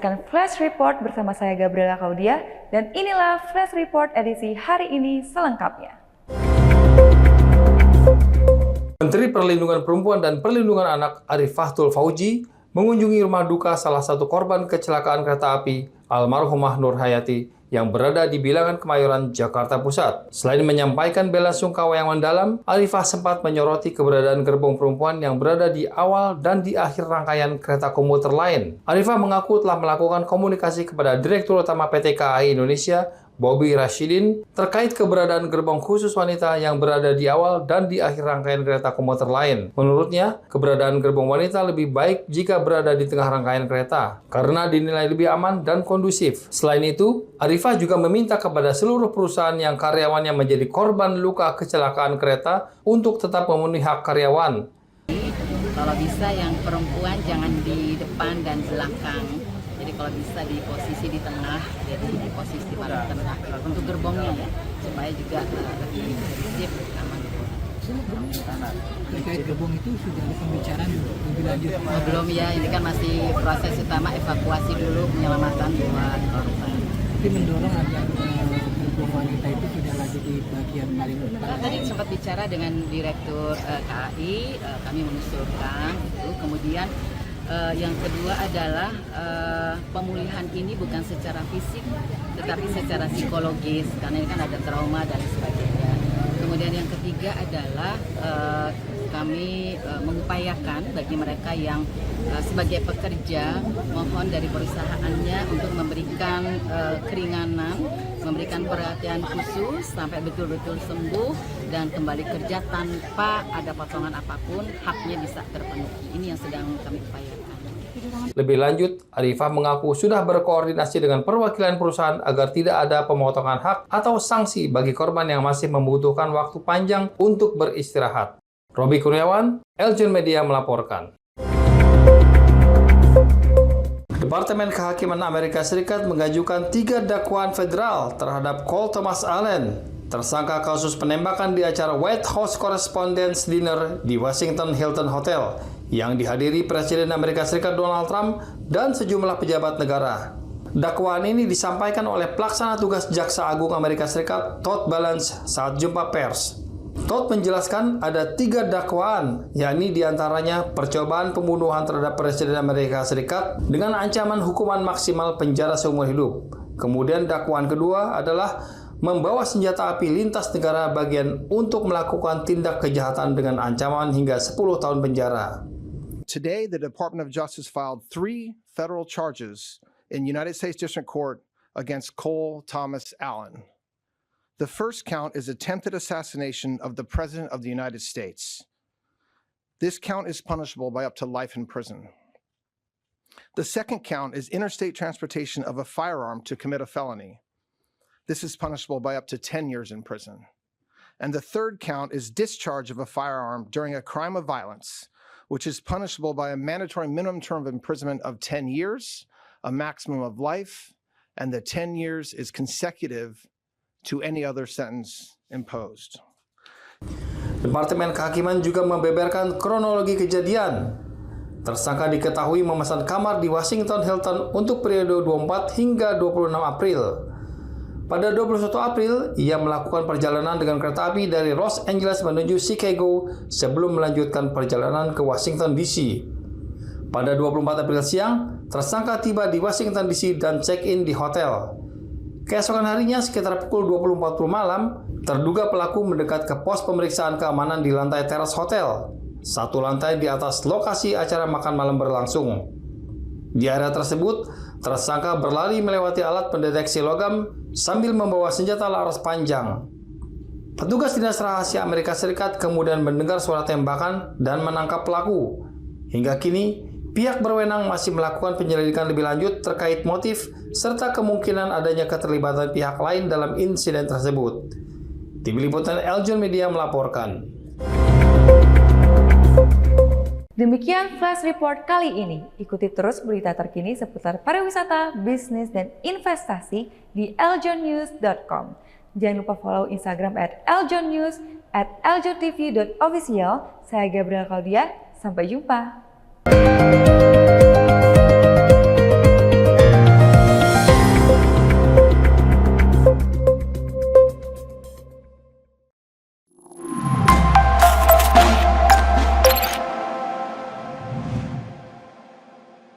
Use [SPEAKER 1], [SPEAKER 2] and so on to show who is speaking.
[SPEAKER 1] menyaksikan Flash Report bersama saya Gabriela Claudia dan inilah Flash Report edisi hari ini selengkapnya.
[SPEAKER 2] Menteri Perlindungan Perempuan dan Perlindungan Anak Arif Fathul Fauzi mengunjungi rumah duka salah satu korban kecelakaan kereta api almarhumah Nur Hayati yang berada di Bilangan Kemayoran, Jakarta Pusat. Selain menyampaikan bela sungkawa yang mendalam, Arifah sempat menyoroti keberadaan gerbong perempuan yang berada di awal dan di akhir rangkaian kereta komuter lain. Arifah mengaku telah melakukan komunikasi kepada Direktur Utama PT KAI Indonesia, Bobi Rashidin, terkait keberadaan gerbong khusus wanita yang berada di awal dan di akhir rangkaian kereta komuter lain. Menurutnya, keberadaan gerbong wanita lebih baik jika berada di tengah rangkaian kereta, karena dinilai lebih aman dan kondusif. Selain itu, Arifah juga meminta kepada seluruh perusahaan yang karyawannya menjadi korban luka kecelakaan kereta untuk tetap memenuhi hak karyawan.
[SPEAKER 3] Kalau bisa yang perempuan jangan di depan dan belakang. Jadi kalau bisa di posisi di tengah, jadi di posisi paling tengah untuk gerbongnya ya, supaya juga lebih kondusif, aman.
[SPEAKER 4] Terkait gerbong itu sudah ada pembicaraan lebih lanjut?
[SPEAKER 3] Belum ya, ini kan masih proses utama evakuasi dulu, penyelamatan buat korban.
[SPEAKER 4] Tapi mendorong agar gerbong wanita itu sudah lagi di bagian paling depan.
[SPEAKER 3] Tadi sempat bicara dengan Direktur KAI, kami mengusulkan itu, kemudian yang kedua adalah pemulihan ini bukan secara fisik tetapi secara psikologis karena ini kan ada trauma dan sebagainya. Kemudian yang ketiga adalah kami mengupayakan bagi mereka yang sebagai pekerja mohon dari perusahaannya untuk memberikan keringanan, memberikan perhatian khusus sampai betul-betul sembuh dan kembali kerja tanpa ada potongan apapun, haknya bisa terpenuhi. Ini yang sedang kami upayakan.
[SPEAKER 2] Lebih lanjut, Arifah mengaku sudah berkoordinasi dengan perwakilan perusahaan agar tidak ada pemotongan hak atau sanksi bagi korban yang masih membutuhkan waktu panjang untuk beristirahat. Robi Kurniawan, Eljon Media melaporkan. Departemen Kehakiman Amerika Serikat mengajukan 3 dakwaan federal terhadap Cole Thomas Allen, tersangka kasus penembakan di acara White House Correspondents' Dinner di Washington Hilton Hotel yang dihadiri Presiden Amerika Serikat Donald Trump dan sejumlah pejabat negara. Dakwaan ini disampaikan oleh Pelaksana Tugas Jaksa Agung Amerika Serikat Todd Ballance saat jumpa pers. Todd menjelaskan ada 3 dakwaan, yakni diantaranya percobaan pembunuhan terhadap Presiden Amerika Serikat dengan ancaman hukuman maksimal penjara seumur hidup. Kemudian dakwaan kedua adalah membawa senjata api lintas negara bagian untuk melakukan tindak kejahatan dengan ancaman hingga 10 tahun penjara.
[SPEAKER 5] Today, the Department of Justice filed 3 federal charges in United States District Court against Cole Thomas Allen. The first count is attempted assassination of the President of the United States. This count is punishable by up to life in prison. The second count is interstate transportation of a firearm to commit a felony. This is punishable by up to 10 years in prison. And the third count is discharge of a firearm during a crime of violence, which is punishable by a mandatory minimum term of imprisonment of 10 years, a maximum of life, and the 10 years is consecutive to any other sentence imposed.
[SPEAKER 2] Departemen Kehakiman juga membeberkan kronologi kejadian. Tersangka diketahui memesan kamar di Washington Hilton untuk periode 24 hingga 26 April. Pada 21 April, ia melakukan perjalanan dengan kereta api dari Los Angeles menuju Chicago sebelum melanjutkan perjalanan ke Washington DC. Pada 24 April siang, tersangka tiba di Washington DC dan check-in di hotel. Keesokan harinya sekitar pukul 20.40 malam, terduga pelaku mendekat ke pos pemeriksaan keamanan di lantai teras hotel, satu lantai di atas lokasi acara makan malam berlangsung. Di area tersebut, tersangka berlari melewati alat pendeteksi logam sambil membawa senjata laras panjang. Petugas Dinas Rahasia Amerika Serikat kemudian mendengar suara tembakan dan menangkap pelaku. Hingga kini, pihak berwenang masih melakukan penyelidikan lebih lanjut terkait motif serta kemungkinan adanya keterlibatan pihak lain dalam insiden tersebut. Tim Liputan Eljon Media melaporkan.
[SPEAKER 1] Demikian Flash Report kali ini. Ikuti terus berita terkini seputar pariwisata, bisnis, dan investasi di eljonnews.com. Jangan lupa follow Instagram @eljonnews, @eljontv.official. Saya Gabriela Claudia, sampai jumpa.